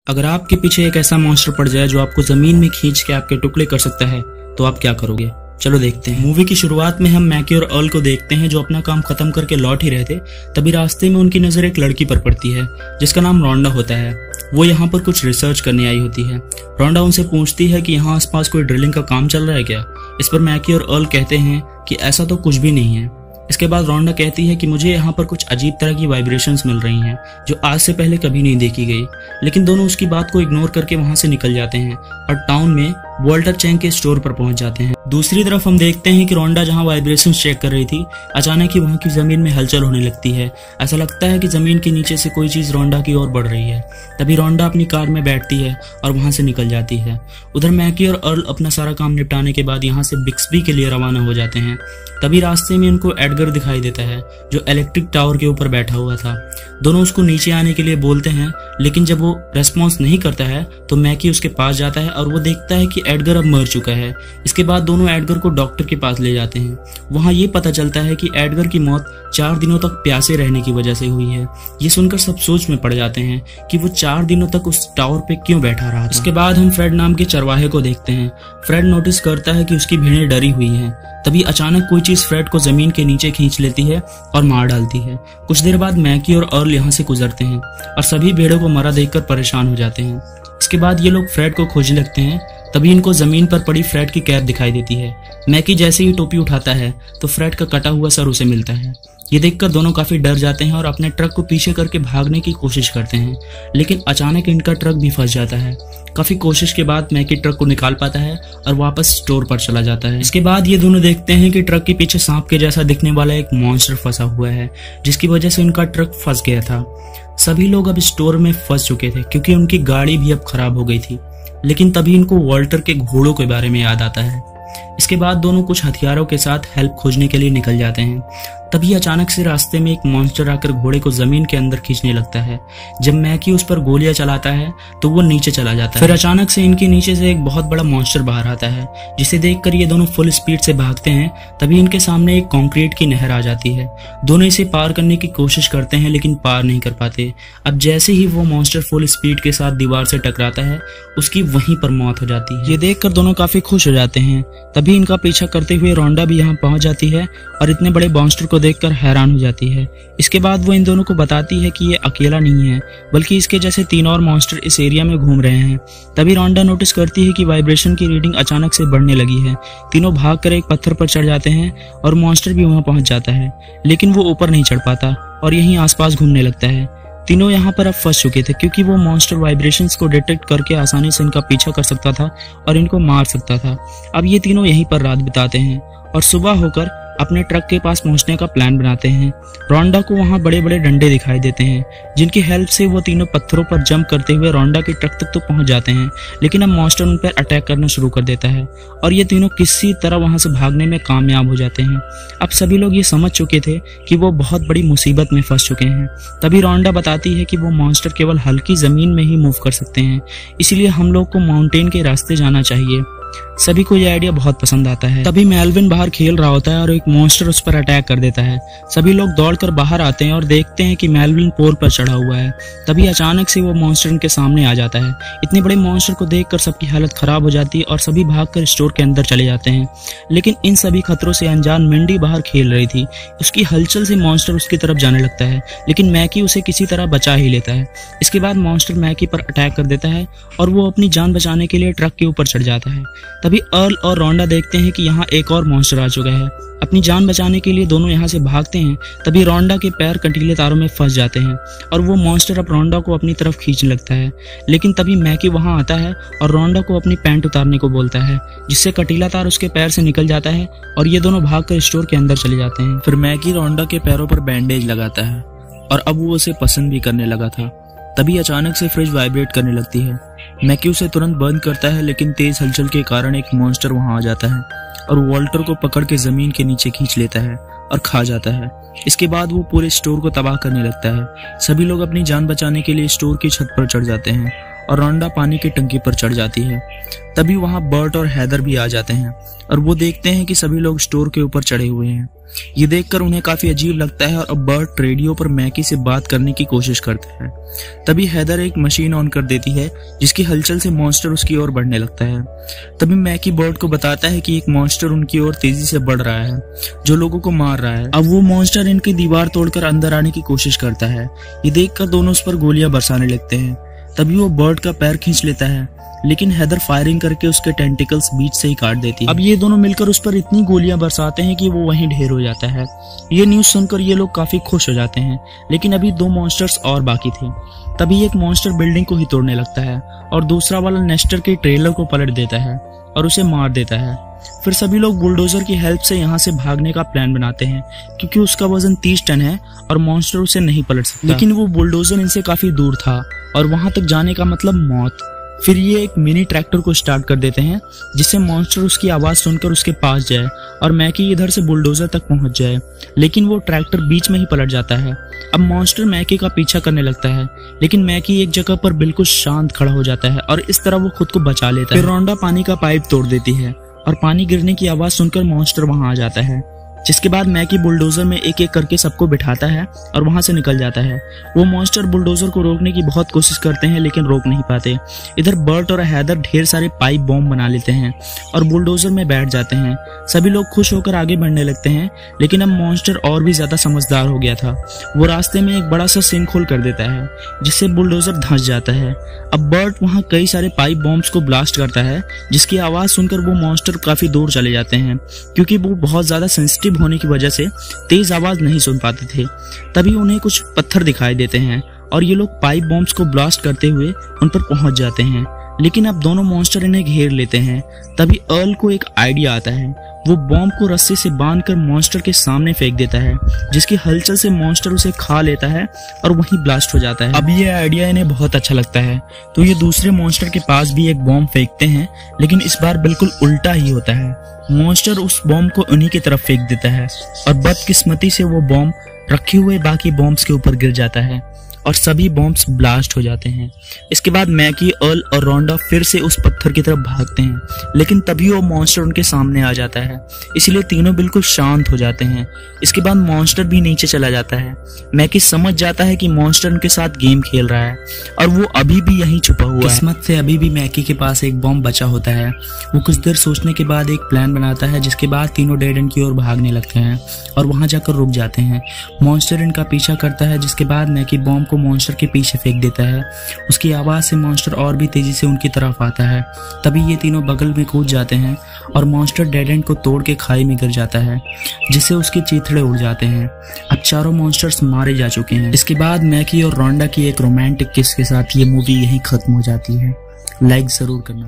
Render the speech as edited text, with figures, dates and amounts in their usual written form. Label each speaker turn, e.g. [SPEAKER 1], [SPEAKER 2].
[SPEAKER 1] अगर आपके पीछे एक ऐसा मॉन्स्टर पड़ जाए जो आपको जमीन में खींच के आपके टुकड़े कर सकता है तो आप क्या करोगे? चलो देखते हैं। मूवी की शुरुआत में हम मैकी और अर्ल को देखते हैं जो अपना काम खत्म करके लौट ही रहे थे। तभी रास्ते में उनकी नजर एक लड़की पर पड़ती है जिसका नाम रोंडा होता है। वो यहाँ पर कुछ रिसर्च करने आई होती है। रोंडा उनसे पूछती है कि यहाँ आसपास कोई ड्रिलिंग का काम चल रहा है क्या? इस पर मैकी और अर्ल कहते हैं कि ऐसा तो कुछ भी नहीं है। इसके बाद रोंडा कहती है कि मुझे यहाँ पर कुछ अजीब तरह की वाइब्रेशंस मिल रही हैं जो आज से पहले कभी नहीं देखी गई। लेकिन दोनों उसकी बात को इग्नोर करके वहां से निकल जाते हैं और टाउन में वॉल्टर चैंग के स्टोर पर पहुंच जाते हैं। दूसरी तरफ हम देखते हैं कि रोंडा जहां वाइब्रेशंस चेक कर रही थी, अचानक ही वहां की जमीन में हलचल होने लगती है। ऐसा लगता है कि जमीन के नीचे से कोई चीज रोंडा की ओर बढ़ रही है। तभी रोंडा अपनी कार में बैठती है और वहां से निकल जाती है। उधर मैकी और अर्ल अपना सारा काम निपटाने के बाद यहाँ से बिक्सबी के लिए रवाना हो जाते हैं। तभी रास्ते में उनको एडगर दिखाई देता है जो इलेक्ट्रिक टावर के ऊपर बैठा हुआ था। दोनों उसको नीचे आने के लिए बोलते हैं, लेकिन जब वो रेस्पॉन्स नहीं करता है तो मैकी उसके पास जाता है और वो देखता है कि एडगर अब मर चुका है। इसके बाद दोनों एडगर को डॉक्टर के पास ले जाते हैं। वहां ये पता चलता है कि एडगर की मौत 4 दिनों तक प्यासे रहने की वजह से हुई है। ये सुनकर सब सोच में पड़ जाते हैं कि वो 4 दिनों तक उस टावर पे क्यों बैठा रहा था। इसके बाद हम फ्रेड नाम के चरवाहे को देखते हैं। फ्रेड नोटिस करता है कि उसकी भेड़ें डरी हुई हैं। तभी अचानक कोई चीज फ्रेड को जमीन के नीचे खींच लेती है और मार डालती है। कुछ देर बाद मैकी और अर्ल यहाँ से गुजरते हैं और सभी भेड़ों को मरा देखकर परेशान हो जाते हैं। इसके बाद ये लोग फ्रेड को खोजने लगते हैं। तभी इनको जमीन पर पड़ी फ्रेड की कैप दिखाई देती है। मैकी जैसे ही टोपी उठाता है तो फ्रेड का कटा हुआ सर उसे मिलता है। ये देखकर दोनों काफी डर जाते हैं और अपने ट्रक को पीछे करके भागने की कोशिश करते हैं, लेकिन अचानक इनका ट्रक भी फंस जाता है। काफी कोशिश के बाद मैकी ट्रक को निकाल पाता है और वापस स्टोर पर चला जाता है। इसके बाद ये दोनों देखते हैं कि ट्रक के पीछे सांप के जैसा दिखने वाला एक मॉन्स्टर फंसा हुआ है जिसकी वजह से उनका ट्रक फंस गया था। सभी लोग अब स्टोर में फंस चुके थे क्योंकि उनकी गाड़ी भी अब खराब हो गई थी। लेकिन तभी इनको वॉल्टर के घोड़ों के बारे में याद आता है। इसके बाद दोनों कुछ हथियारों के साथ हेल्प खोजने के लिए निकल जाते हैं। तभी अचानक से रास्ते में एक मॉन्स्टर आकर घोड़े को जमीन के अंदर खींचने लगता है। जब मैकी उस पर गोलियां चलाता है तो वो नीचे चला जाता है। फिर अचानक से इनके नीचे से एक बहुत बड़ा मॉन्स्टर बाहर आता है जिसे देखकर ये दोनों फुल स्पीड से भागते हैं। तभी इनके सामने एक कंक्रीट की नहर आ जाती है। दोनों इसे पार करने की कोशिश करते हैं लेकिन पार नहीं कर पाते। अब जैसे ही वो मॉन्स्टर फुल स्पीड के साथ दीवार से टकराता है उसकी वहीं पर मौत हो जाती है। ये देखकर दोनों काफी खुश हो जाते हैं। तभी इनका पीछा करते हुए रोंडा भी यहाँ पहुंच जाती है और इतने बड़े मॉन्स्टर को देखकर हैरान हो जाती है। इसके बाद वो इन दोनों को बताती है कि ये अकेला नहीं है बल्कि इसके जैसे 3 और मॉन्स्टर इस एरिया में घूम रहे हैं। तभी रोंडा नोटिस करती है कि वाइब्रेशन की रीडिंग अचानक से बढ़ने लगी है। तीनों भागकर एक पत्थर पर चढ़ जाते हैं और मॉन्स्टर भी वहां पहुंच जाता है, लेकिन वो ऊपर नहीं चढ़ पाता और यहीं आसपास घूमने लगता है। तीनों यहाँ पर अब फंस चुके थे क्योंकि वो मॉन्स्टर वाइब्रेशंस को डिटेक्ट करके आसानी से इनका पीछा कर सकता था और इनको मार सकता था। अब ये तीनों यहीं पर रात बिताते हैं और सुबह होकर अपने ट्रक के पास पहुंचने का प्लान बनाते हैं। रोंडा को वहां बड़े बड़े डंडे दिखाई देते हैं जिनकी हेल्प से वो तीनों पत्थरों पर जंप करते हुए रोंडा के ट्रक तक तो पहुंच जाते हैं, लेकिन अब मॉन्स्टर उन पर अटैक करना शुरू कर देता है और ये तीनों किसी तरह वहां से भागने में कामयाब हो जाते हैं। अब सभी लोग ये समझ चुके थे कि वो बहुत बड़ी मुसीबत में फंस चुके हैं। तभी रोंडा बताती है कि वो मॉन्स्टर केवल हल्की जमीन में ही मूव कर सकते हैं, इसलिए हम लोग को माउंटेन के रास्ते जाना चाहिए। सभी को यह आइडिया बहुत पसंद आता है। तभी मेल्विन बाहर खेल रहा होता है और एक मॉन्स्टर उस पर अटैक कर देता है। सभी लोग दौड़कर बाहर आते हैं और देखते हैं कि मेल्विन पोल पर चढ़ा हुआ है। तभी अचानक से वो मॉन्स्टर उनके सामने आ जाता है। इतने बड़े मॉन्स्टर को देखकर सबकी हालत खराब हो जाती है और सभी भागकर स्टोर के अंदर चले जाते हैं। लेकिन इन सभी खतरों से अनजान मिंडी बाहर खेल रही थी। उसकी हलचल से मॉन्स्टर उसकी तरफ जाने लगता है, लेकिन मैकी उसे किसी तरह बचा ही लेता है। इसके बाद मॉन्स्टर मैकी पर अटैक कर देता है और वो अपनी जान बचाने के लिए ट्रक के ऊपर चढ़ जाता है। तभी अर्ल और रोंडा देखते हैं कि यहाँ एक और मॉन्स्टर आ चुका है। अपनी जान बचाने के लिए दोनों यहाँ से भागते हैं। तभी रोंडा के पैर कंटीले तारों में फंस जाते हैं और वो मॉन्स्टर अब रोंडा को अपनी तरफ खींचने लगता है। लेकिन तभी मैकी वहाँ आता है और रोंडा को अपनी पैंट उतारने को बोलता है, जिससे कटीला तार उसके पैर से निकल जाता है और ये दोनों भागकर स्टोर के अंदर चले जाते हैं। फिर मैकी रोंडा के पैरों पर बैंडेज लगाता है और अब वो उसे पसंद भी करने लगा था। तभी अचानक से फ्रिज वाइब्रेट करने लगती है। मैकी उसे तुरंत बंद करता है, लेकिन तेज हलचल के कारण एक मॉन्स्टर वहां आ जाता है और वॉल्टर को पकड़ के जमीन के नीचे खींच लेता है और खा जाता है। इसके बाद वो पूरे स्टोर को तबाह करने लगता है। सभी लोग अपनी जान बचाने के लिए स्टोर की छत पर चढ़ जाते हैं और रोंडा पानी की टंकी पर चढ़ जाती है। तभी वहां बर्ट और हैदर भी आ जाते हैं और वो देखते हैं कि सभी लोग स्टोर के ऊपर चढ़े हुए हैं। ये देखकर उन्हें काफी अजीब लगता है और अब बर्ट रेडियो पर मैकी से बात करने की कोशिश करता है। तभी हैदर एक मशीन ऑन कर देती है जिसकी हलचल से मॉन्स्टर उसकी ओर बढ़ने लगता है। तभी मैकी बर्ट को बताता है कि एक मॉन्स्टर उनकी ओर तेजी से बढ़ रहा है जो लोगों को मार रहा है। अब वो मॉन्स्टर इनकी दीवार तोड़कर अंदर आने की कोशिश करता है। ये देखकर दोनों उस पर गोलियां बरसाने लगते हैं। तभी वो बर्ट का पैर खींच लेता है, लेकिन हैदर फायरिंग करके उसके टेंटिकल्स बीच से ही काट देती है। अब ये दोनों मिलकर उस पर इतनी गोलियां बरसाते हैं कि वो वहीं ढेर हो जाता है। ये न्यूज सुनकर ये लोग काफी खुश हो जाते हैं, लेकिन अभी 2 मॉन्स्टर्स और बाकी थे। तभी एक मॉन्स्टर बिल्डिंग को ही तोड़ने लगता है और दूसरा वाला नेस्टर के ट्रेलर को पलट देता है और उसे मार देता है। फिर सभी लोग बुलडोजर की हेल्प से यहाँ से भागने का प्लान बनाते हैं, क्योंकि उसका वजन 30 टन है और मॉन्स्टर उसे नहीं पलट सकता। लेकिन वो बुलडोजर इनसे काफी दूर था और वहां तक जाने का मतलब मौत। फिर ये एक मिनी ट्रैक्टर को स्टार्ट कर देते हैं जिससे मॉन्स्टर उसकी आवाज सुनकर उसके पास जाए और मैकी इधर से बुलडोजर तक पहुंच जाए, लेकिन वो ट्रैक्टर बीच में ही पलट जाता है। अब मॉन्स्टर मैकी का पीछा करने लगता है, लेकिन मैकी एक जगह पर बिल्कुल शांत खड़ा हो जाता है और इस तरह वो खुद को बचा लेता है। फिर रोंडा पानी का पाइप तोड़ देती है और पानी गिरने की आवाज सुनकर मॉन्स्टर वहां आ जाता है, जिसके बाद मैकी बुलडोजर में एक एक करके सबको बिठाता है और वहां से निकल जाता है। वो मॉन्स्टर बुलडोजर को रोकने की बहुत कोशिश करते हैं, लेकिन रोक नहीं पाते। इधर बर्ट और हैदर ढेर सारे पाइप बॉम्ब बना लेते हैं और बुलडोजर में बैठ जाते हैं। सभी लोग खुश होकर आगे बढ़ने लगते हैं, लेकिन अब मॉन्स्टर और भी ज्यादा समझदार हो गया था। वो रास्ते में एक बड़ा सा सिंक होल कर देता है, जिससे बुलडोजर धंस जाता है। अब बर्ट वहां कई सारे पाइप बॉम्ब्स को ब्लास्ट करता है, जिसकी आवाज सुनकर वो मॉन्स्टर काफी दूर चले जाते हैं, क्योंकि वो बहुत ज्यादा सेंसिटिव होने की वजह से तेज आवाज नहीं सुन पाते थे। तभी उन्हें कुछ पत्थर दिखाई देते हैं और ये लोग पाइप बॉम्ब्स को ब्लास्ट करते हुए उन पर पहुंच जाते हैं, लेकिन अब दोनों मॉन्स्टर इन्हें घेर लेते हैं। तभी अर्ल को एक आइडिया आता है। वो बॉम्ब को रस्सी से बांधकर मॉन्स्टर के सामने फेंक देता है, जिसकी हलचल से मॉन्स्टर उसे खा लेता है और वहीं ब्लास्ट हो जाता है। अब ये आइडिया इन्हें बहुत अच्छा लगता है, तो ये दूसरे मॉन्स्टर के पास भी एक बॉम्ब फेंकते हैं, लेकिन इस बार बिल्कुल उल्टा ही होता है। मॉन्स्टर उस बॉम्ब को उन्हीं की तरफ फेंक देता है और बदकिस्मती से वो बॉम्ब रखे हुए बाकी बॉम्ब्स के ऊपर गिर जाता है और सभी बॉम्ब्स ब्लास्ट हो जाते हैं। इसके बाद मैकी, अर्ल और रोंडा फिर से उस पत्थर की तरफ भागते हैं, लेकिन तभी वो मॉन्स्टर उनके सामने आ जाता है, इसलिए तीनों बिल्कुल शांत हो जाते हैं। इसके बाद मॉन्स्टर भी नीचे चला जाता है। मैकी समझ जाता है कि मॉन्स्टर उनके साथ गेम खेल रहा है और वो अभी भी यहीं छुपा हुआ है। किस्मत से अभी भी मैकी के पास एक बॉम्ब बचा होता है। वो कुछ देर सोचने के बाद एक प्लान बनाता है, जिसके बाद तीनों डेड एंड की ओर भागने लगते हैं और वहां जाकर रुक जाते हैं। मॉन्स्टर इनका पीछा करता है, जिसके बाद मैकी बॉम्ब को मॉन्स्टर के पीछे फेंक देता है। उसकी आवाज से मॉन्स्टर और भी तेजी से उनकी तरफ आता है। तभी ये तीनों बगल में कूद जाते हैं और मॉन्स्टर डेड एंड को तोड़ के खाई में गिर जाता है, जिससे उसके चीथड़े उड़ जाते हैं। अब चारों मॉन्स्टर्स मारे जा चुके हैं। इसके बाद मैकी और रोंडा की एक रोमांटिक किस के साथ ये मूवी यहीं खत्म हो जाती है। लाइक जरूर करना।